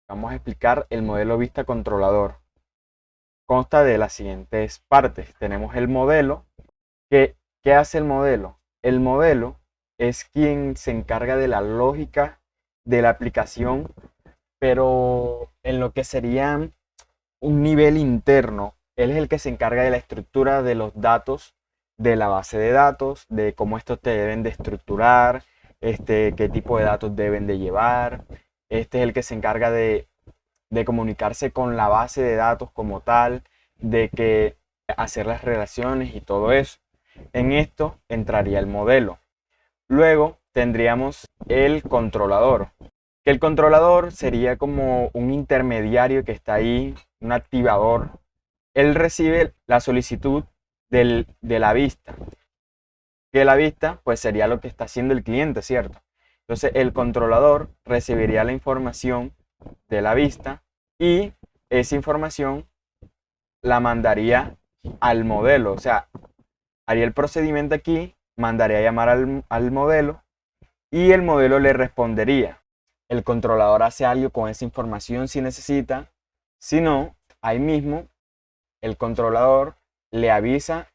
vamos a explicar el modelo vista controlador. Consta de las siguientes partes. Tenemos el modelo. ¿Qué hace el modelo? El modelo es quien se encarga de la lógica de la aplicación, pero en lo que sería un nivel interno. Él es el que se encarga de la estructura de los datos de la base de datos, de cómo estos te deben de estructurar, qué tipo de datos deben de llevar. Este es el que se encarga de comunicarse con la base de datos como tal, de que hacer las relaciones y todo eso. En esto entraría el modelo. Luego tendríamos el controlador, que el controlador sería como un intermediario que está ahí, un activador. Él recibe la solicitud de la vista, que la vista pues sería lo que está haciendo el cliente, ¿cierto? Entonces el controlador recibiría la información de la vista y esa información la mandaría al modelo, o sea, haría el procedimiento aquí, mandaría a llamar al modelo y el modelo le respondería. El controlador hace algo con esa información si necesita, si no, ahí mismo el controlador le avisa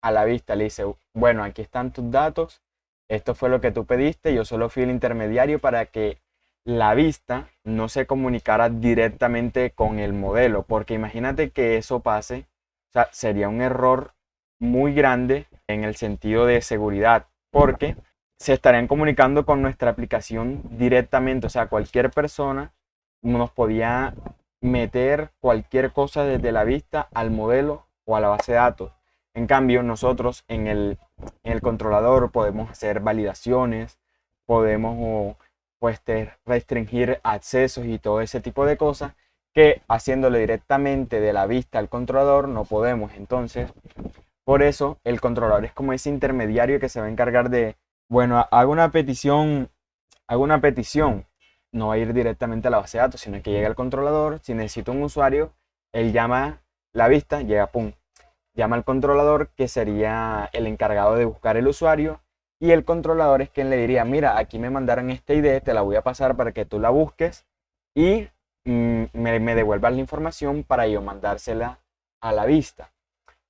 a la vista, le dice, bueno, aquí están tus datos, esto fue lo que tú pediste, yo solo fui el intermediario para que la vista no se comunicara directamente con el modelo, porque imagínate que eso pase, o sea, sería un error muy grande en el sentido de seguridad, porque se estarían comunicando con nuestra aplicación directamente, o sea, cualquier persona nos podía meter cualquier cosa desde la vista al modelo o a la base de datos. En cambio, nosotros en el controlador podemos hacer validaciones, podemos pues restringir accesos y todo ese tipo de cosas que haciéndolo directamente de la vista al controlador no podemos. Entonces, por eso el controlador es como ese intermediario que se va a encargar de, bueno, hago una petición, no va a ir directamente a la base de datos, sino que llega al controlador, si necesita un usuario, él llama la vista, llega, pum, llama al controlador que sería el encargado de buscar el usuario y el controlador es quien le diría, mira, aquí me mandaron esta idea, te la voy a pasar para que tú la busques y me devuelvas la información para yo mandársela a la vista.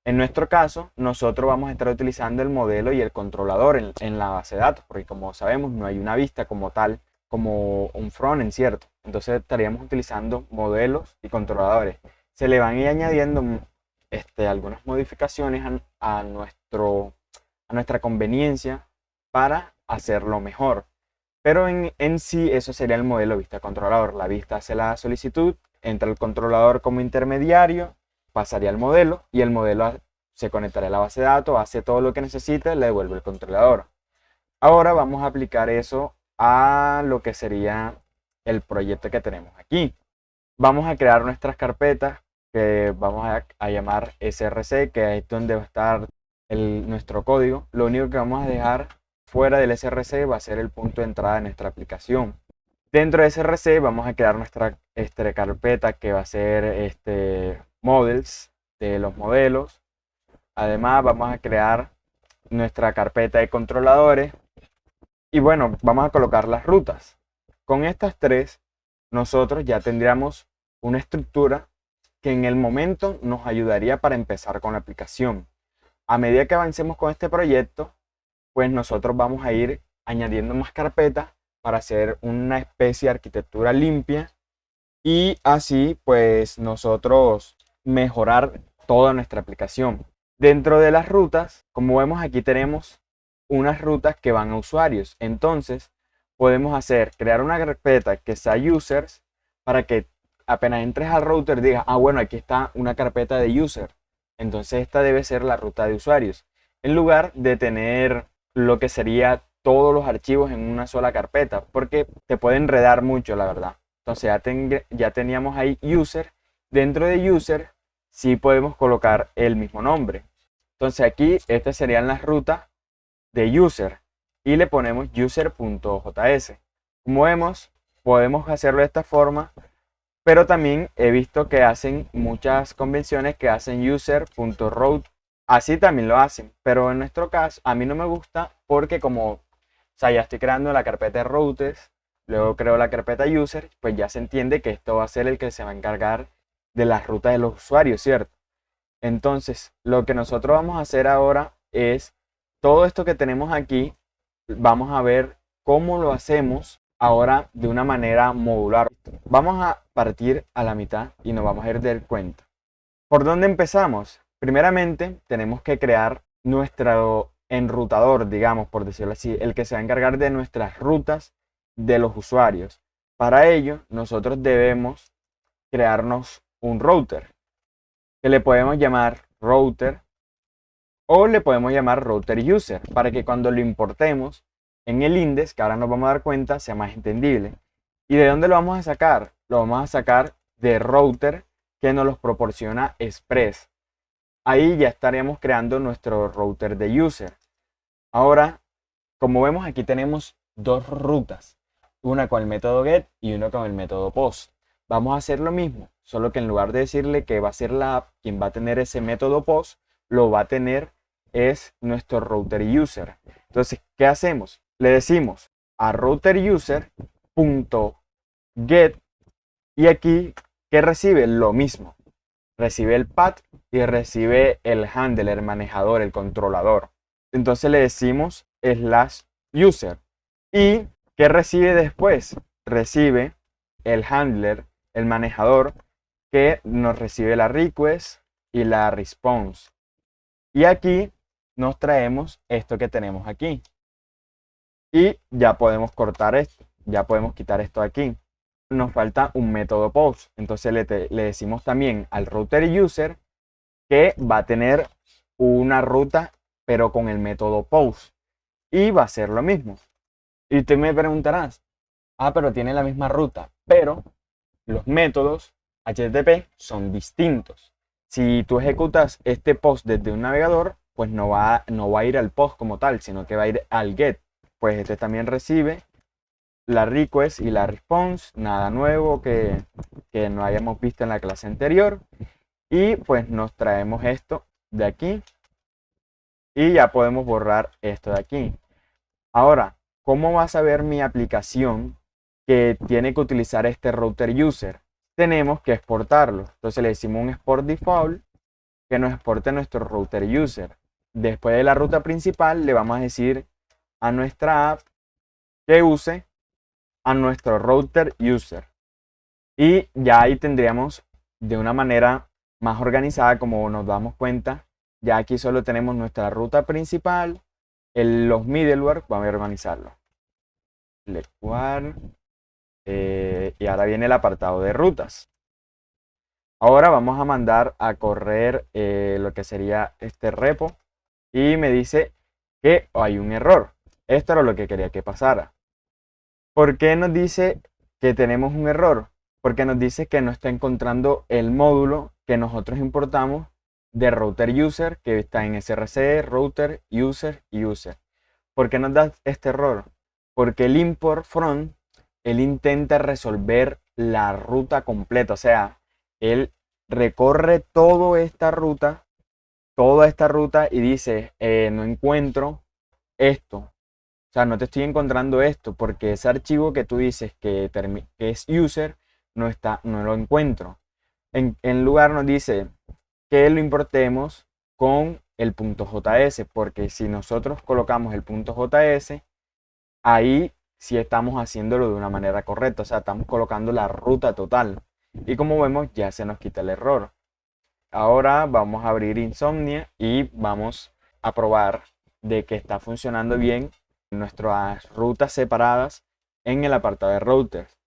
En nuestro caso, nosotros vamos a estar utilizando el modelo y el controlador en la base de datos, porque como sabemos, no hay una vista como tal, como un frontend, ¿cierto? Entonces estaríamos utilizando modelos y controladores. Se le van a ir añadiendo algunas modificaciones a nuestra conveniencia para hacerlo mejor. Pero en sí, eso sería el modelo vista controlador. La vista hace la solicitud, entra el controlador como intermediario, pasaría al modelo y el modelo se conectaría a la base de datos, hace todo lo que necesita y le devuelve el controlador. Ahora vamos a aplicar eso a lo que sería el proyecto que tenemos aquí. Vamos a crear nuestras carpetas que vamos a llamar src, que es donde va a estar nuestro código. Lo único que vamos a dejar fuera del src va a ser el punto de entrada de nuestra aplicación. Dentro de src vamos a crear nuestra carpeta que va a ser models de los modelos. Además vamos a crear nuestra carpeta de controladores y bueno, vamos a colocar las rutas. Con estas tres nosotros ya tendríamos una estructura que en el momento nos ayudaría para empezar con la aplicación. A medida que avancemos con este proyecto, pues nosotros vamos a ir añadiendo más carpetas para hacer una especie de arquitectura limpia y así pues nosotros mejorar toda nuestra aplicación. Dentro de las rutas, como vemos aquí tenemos unas rutas que van a usuarios. Entonces podemos crear una carpeta que sea users para que apenas entres al router digas, ah bueno, aquí está una carpeta de user. Entonces esta debe ser la ruta de usuarios. En lugar de tener lo que sería todos los archivos en una sola carpeta, porque te puede enredar mucho, la verdad. Entonces ya teníamos ahí user. Dentro de user sí podemos colocar el mismo nombre. Entonces aquí estas serían las rutas de user y le ponemos user.js. Como vemos, podemos hacerlo de esta forma, pero también he visto que hacen muchas convenciones que hacen user.route. Así también lo hacen, pero en nuestro caso a mí no me gusta porque como, o sea, ya estoy creando la carpeta de routes, luego creo la carpeta user, pues ya se entiende que esto va a ser el que se va a encargar de las rutas de los usuarios, ¿cierto? Entonces, lo que nosotros vamos a hacer ahora es todo esto que tenemos aquí, vamos a ver cómo lo hacemos ahora de una manera modular. Vamos a partir a la mitad y nos vamos a ir dar cuenta. ¿Por dónde empezamos? Primeramente, tenemos que crear nuestro enrutador, digamos, por decirlo así, el que se va a encargar de nuestras rutas de los usuarios. Para ello, nosotros debemos crearnos un router, que le podemos llamar router o le podemos llamar router user, para que cuando lo importemos en el index, que ahora nos vamos a dar cuenta, sea más entendible. ¿Y de dónde lo vamos a sacar? Lo vamos a sacar de router que nos los proporciona Express. Ahí ya estaríamos creando nuestro router de user. Ahora, como vemos, aquí tenemos dos rutas, una con el método get y una con el método post. Vamos a hacer lo mismo, solo que en lugar de decirle que va a ser la app quien va a tener ese método post, lo va a tener es nuestro router user. Entonces, ¿qué hacemos? Le decimos a router user.get y aquí, ¿qué recibe? Lo mismo. Recibe el path y recibe el handler, el manejador, el controlador. Entonces le decimos slash user. ¿Y qué recibe después? Recibe el handler, el manejador, que nos recibe la request y la response. Y aquí nos traemos esto que tenemos aquí. Y ya podemos cortar esto. Ya podemos quitar esto de aquí. Nos falta un método post. Entonces le decimos también al router user que va a tener una ruta, pero con el método post. Y va a ser lo mismo. Y tú me preguntarás, pero tiene la misma ruta. Pero los métodos HTTP son distintos. Si tú ejecutas este post desde un navegador, pues no va a ir al post como tal, sino que va a ir al get. Pues este también recibe la request y la response, nada nuevo que no hayamos visto en la clase anterior. Y pues nos traemos esto de aquí y ya podemos borrar esto de aquí. Ahora, ¿cómo va a saber mi aplicación que tiene que utilizar este router user? Tenemos que exportarlo. Entonces le decimos un export default que nos exporte nuestro router user. Después de la ruta principal le vamos a decir a nuestra app que use a nuestro router user. Y ya ahí tendríamos de una manera más organizada, como nos damos cuenta, ya aquí solo tenemos nuestra ruta principal, los middleware, vamos a organizarlo. Y ahora viene el apartado de rutas. Ahora vamos a mandar a correr lo que sería este repo y me dice que hay un error. Esto era lo que quería que pasara. ¿Por qué nos dice que tenemos un error? Porque nos dice que no está encontrando el módulo que nosotros importamos de router user que está en src, router, user y user. ¿Por qué nos da este error? Porque el import from, él intenta resolver la ruta completa. O sea, él recorre toda esta ruta y dice, no encuentro esto. O sea, no te estoy encontrando esto porque ese archivo que tú dices que es user no lo encuentro. En lugar nos dice que lo importemos con el .js, porque si nosotros colocamos el .js, ahí sí estamos haciéndolo de una manera correcta. O sea, estamos colocando la ruta total. Y como vemos, ya se nos quita el error. Ahora vamos a abrir Insomnia y vamos a probar de que está funcionando bien nuestras rutas separadas en el apartado de routers.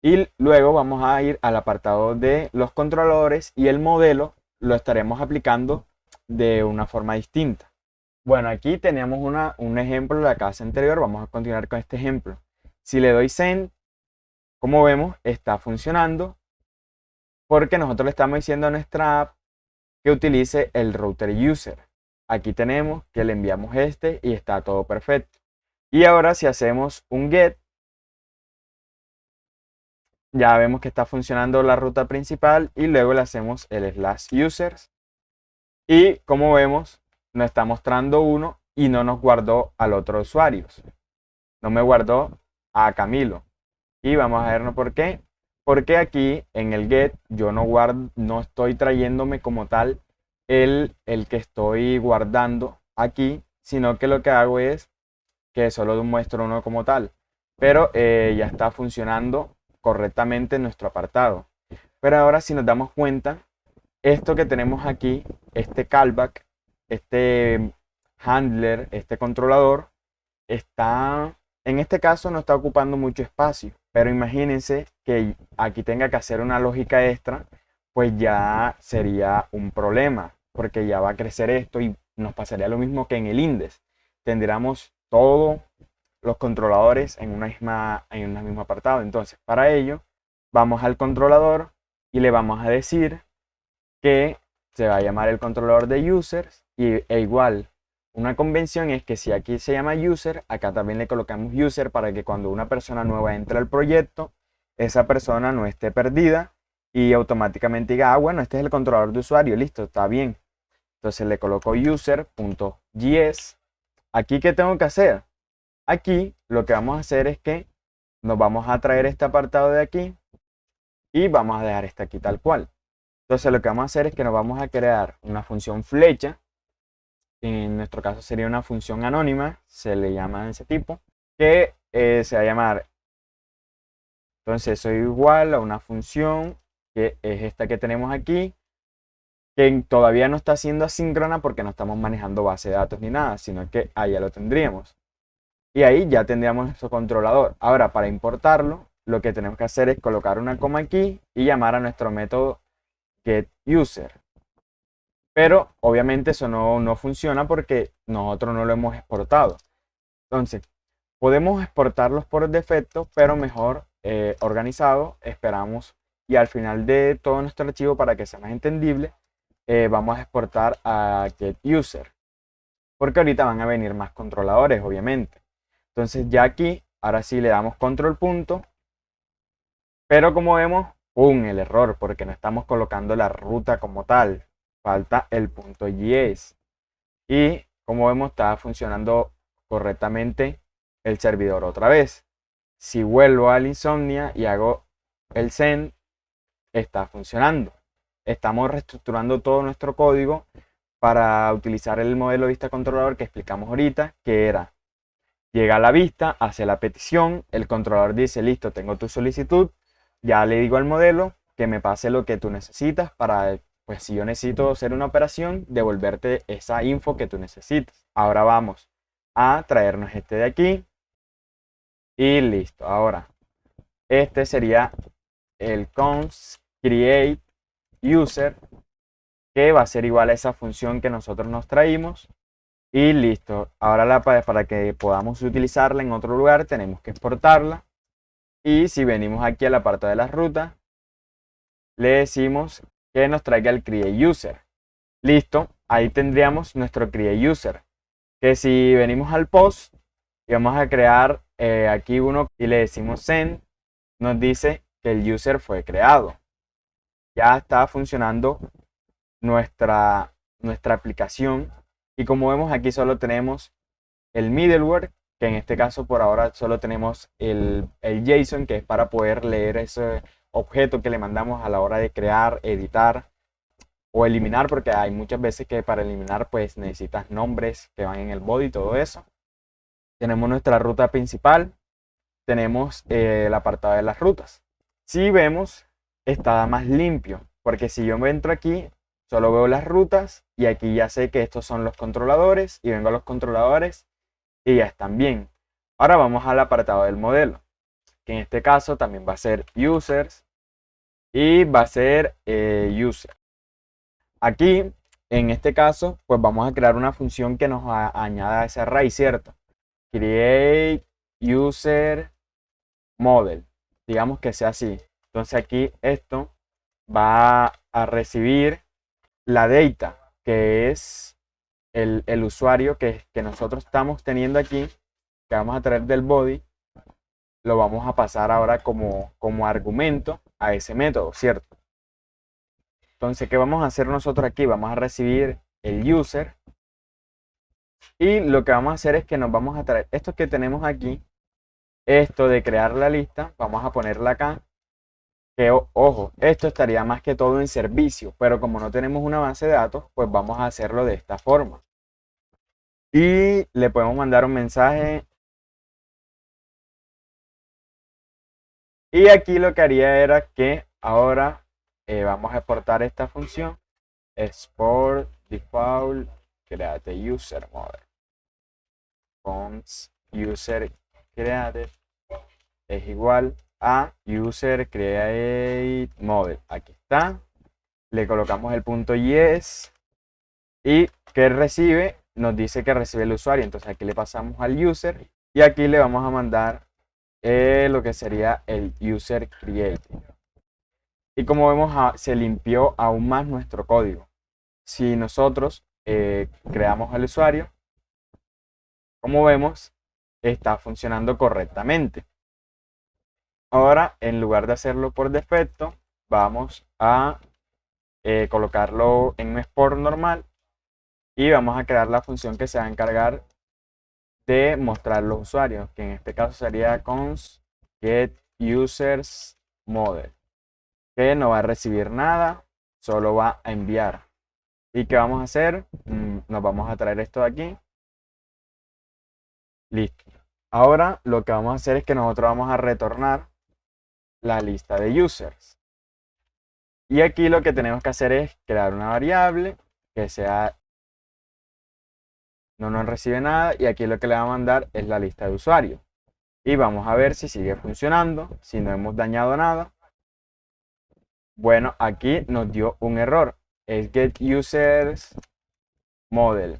Y luego vamos a ir al apartado de los controladores y el modelo lo estaremos aplicando de una forma distinta. Bueno, aquí teníamos un ejemplo de la clase anterior. Vamos a continuar con este ejemplo. Si le doy send, como vemos, está funcionando porque nosotros le estamos diciendo a nuestra app que utilice el router user. Aquí tenemos que le enviamos este y está todo perfecto. Y ahora si hacemos un get, ya vemos que está funcionando la ruta principal y luego le hacemos el slash users. Y como vemos, nos está mostrando uno y no nos guardó al otro usuario. No me guardó a Camilo. Y vamos a vernos por qué. Porque aquí en el get yo no estoy trayéndome como tal el que estoy guardando aquí, sino que lo que hago es que solo muestro uno como tal. Pero ya está funcionando correctamente nuestro apartado. Pero ahora si nos damos cuenta, esto que tenemos aquí, este callback, este handler, este controlador, en este caso no está ocupando mucho espacio, pero imagínense que aquí tenga que hacer una lógica extra, pues ya sería un problema, porque ya va a crecer esto y nos pasaría lo mismo que en el index. Tendríamos todos los controladores en un mismo apartado. Entonces, para ello, vamos al controlador y le vamos a decir que se va a llamar el controlador de users e igual. Una convención es que si aquí se llama user, acá también le colocamos user para que cuando una persona nueva entre al proyecto, esa persona no esté perdida y automáticamente diga, ah, bueno, este es el controlador de usuario, listo, está bien. Entonces le coloco user.js. Aquí, ¿qué tengo que hacer? Aquí lo que vamos a hacer es que nos vamos a traer este apartado de aquí y vamos a dejar este aquí tal cual. Entonces lo que vamos a hacer es que nos vamos a crear una función flecha. En nuestro caso sería una función anónima, se le llama de ese tipo, que se va a llamar, entonces soy igual a una función que es esta que tenemos aquí, que todavía no está siendo asíncrona porque no estamos manejando base de datos ni nada, sino que allá lo tendríamos. Y ahí ya tendríamos nuestro controlador. Ahora, para importarlo, lo que tenemos que hacer es colocar una coma aquí y llamar a nuestro método getUser. Pero obviamente eso no funciona porque nosotros no lo hemos exportado. Entonces, podemos exportarlos por defecto, pero mejor organizado. Esperamos y al final de todo nuestro archivo, para que sea más entendible, vamos a exportar a getUser. Porque ahorita van a venir más controladores, obviamente. Entonces ya aquí, ahora sí le damos control punto. Pero como vemos, ¡pum! El error, porque no estamos colocando la ruta como tal. Falta el punto .js. Y como vemos, está funcionando correctamente el servidor otra vez. Si vuelvo al Insomnia y hago el send, está funcionando. Estamos reestructurando todo nuestro código para utilizar el modelo vista controlador que explicamos ahorita, que era: llega a la vista, hace la petición, el controlador dice, listo, tengo tu solicitud, ya le digo al modelo que me pase lo que tú necesitas para, pues si yo necesito hacer una operación, devolverte esa info que tú necesitas. Ahora vamos a traernos este de aquí y listo. Ahora, este sería el const create user, que va a ser igual a esa función que nosotros nos traímos. Y listo. Ahora para que podamos utilizarla en otro lugar tenemos que exportarla. Y si venimos aquí a la parte de las rutas, le decimos que nos traiga el create user. Listo. Ahí tendríamos nuestro create user. Que si venimos al post y vamos a crear aquí uno y le decimos send, nos dice que el user fue creado. Ya está funcionando nuestra aplicación. Y como vemos, aquí solo tenemos el middleware, que en este caso por ahora solo tenemos el JSON, que es para poder leer ese objeto que le mandamos a la hora de crear, editar o eliminar, porque hay muchas veces que para eliminar pues necesitas nombres que van en el body y todo eso. Tenemos nuestra ruta principal, tenemos el apartado de las rutas. Si vemos, está más limpio, porque si yo me entro aquí, solo veo las rutas y aquí ya sé que estos son los controladores y vengo a los controladores y ya están bien. Ahora vamos al apartado del modelo, que en este caso también va a ser users y va a ser user. Aquí, en este caso, pues vamos a crear una función que nos añada ese array, ¿cierto? Create user model, digamos que sea así. Entonces aquí esto va a recibir la data, que es el usuario que nosotros estamos teniendo aquí, que vamos a traer del body, lo vamos a pasar ahora como argumento a ese método, ¿cierto? Entonces, ¿qué vamos a hacer nosotros aquí? Vamos a recibir el user y lo que vamos a hacer es que nos vamos a traer esto que tenemos aquí, esto de crear la lista, vamos a ponerla acá. Que, ojo, esto estaría más que todo en servicio, pero como no tenemos una base de datos, pues vamos a hacerlo de esta forma. Y le podemos mandar un mensaje. Y aquí lo que haría era que ahora vamos a exportar esta función. Export default create user model. Fonts user created es igual a user create model. Aquí está. Le colocamos el punto yes. Y que recibe, nos dice que recibe el usuario. Entonces aquí le pasamos al user. Y aquí le vamos a mandar lo que sería el user create. Y como vemos, se limpió aún más nuestro código. Si nosotros creamos el usuario, como vemos, está funcionando correctamente. Ahora, en lugar de hacerlo por defecto, vamos a colocarlo en un export normal y vamos a crear la función que se va a encargar de mostrar los usuarios, que en este caso sería const get users model, que no va a recibir nada, solo va a enviar. ¿Y qué vamos a hacer? Nos vamos a traer esto de aquí. Listo. Ahora lo que vamos a hacer es que nosotros vamos a retornar la lista de users. Y aquí lo que tenemos que hacer es crear una variable que sea no nos recibe nada, y aquí lo que le va a mandar es la lista de usuarios. Y vamos a ver si sigue funcionando, si no hemos dañado nada. Bueno, aquí nos dio un error. Es get users model.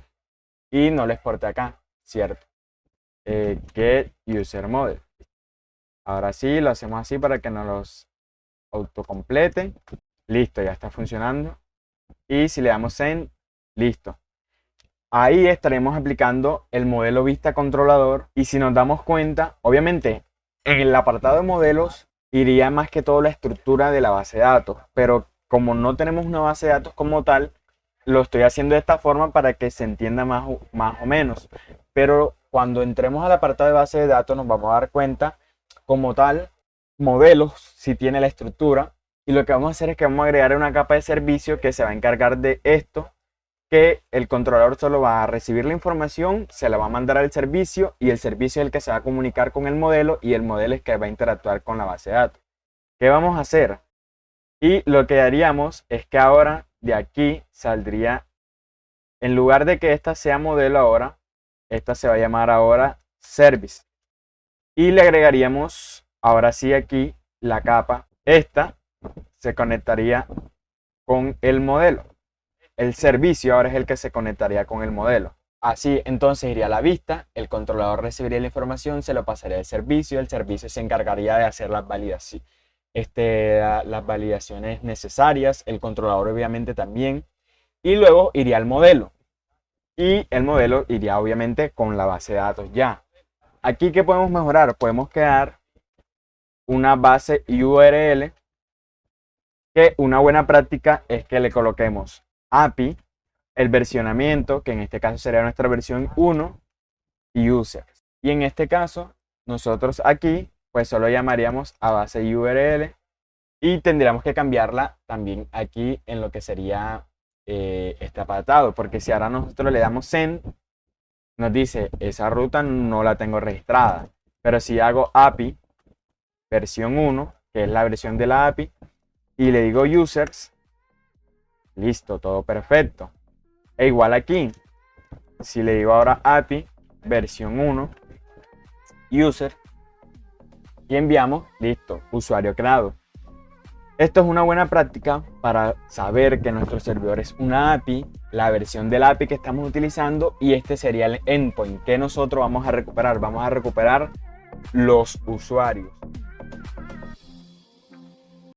Y no lo exporté acá, ¿cierto? Get user model. Ahora sí, lo hacemos así para que nos los autocomplete. Listo, ya está funcionando. Y si le damos send, listo. Ahí estaremos aplicando el modelo vista controlador. Y si nos damos cuenta, obviamente en el apartado de modelos iría más que todo la estructura de la base de datos. Pero como no tenemos una base de datos como tal, lo estoy haciendo de esta forma para que se entienda más o menos. Pero cuando entremos al apartado de base de datos nos vamos a dar cuenta como tal, modelos si tiene la estructura. Y lo que vamos a hacer es que vamos a agregar una capa de servicio que se va a encargar de esto, que el controlador solo va a recibir la información, se la va a mandar al servicio y el servicio es el que se va a comunicar con el modelo y el modelo es que va a interactuar con la base de datos. ¿Qué vamos a hacer? Y lo que haríamos es que ahora de aquí saldría, en lugar de que esta sea modelo ahora, esta se va a llamar ahora service. Y le agregaríamos ahora sí aquí la capa. Esta se conectaría con el modelo. El servicio ahora es el que se conectaría con el modelo. Así entonces iría a la vista, el controlador recibiría la información, se lo pasaría al servicio, el servicio se encargaría de hacer las validaciones necesarias, el controlador obviamente también, y luego iría al modelo. Y el modelo iría obviamente con la base de datos ya. Aquí, ¿qué podemos mejorar? Podemos crear una base URL, que una buena práctica es que le coloquemos API, el versionamiento, que en este caso sería nuestra versión 1, y users. Y en este caso, nosotros aquí, pues solo llamaríamos a base URL y tendríamos que cambiarla también aquí en lo que sería este apartado, porque si ahora nosotros le damos send, nos dice esa ruta no la tengo registrada. Pero si hago API versión 1, que es la versión de la API, y le digo users, listo, todo perfecto. E igual aquí, si le digo ahora API versión 1, user, y enviamos, listo, usuario creado. Esto es una buena práctica para saber que nuestro servidor es una API, la versión de la API que estamos utilizando, y este sería el endpoint que nosotros vamos a recuperar. Vamos a recuperar los usuarios.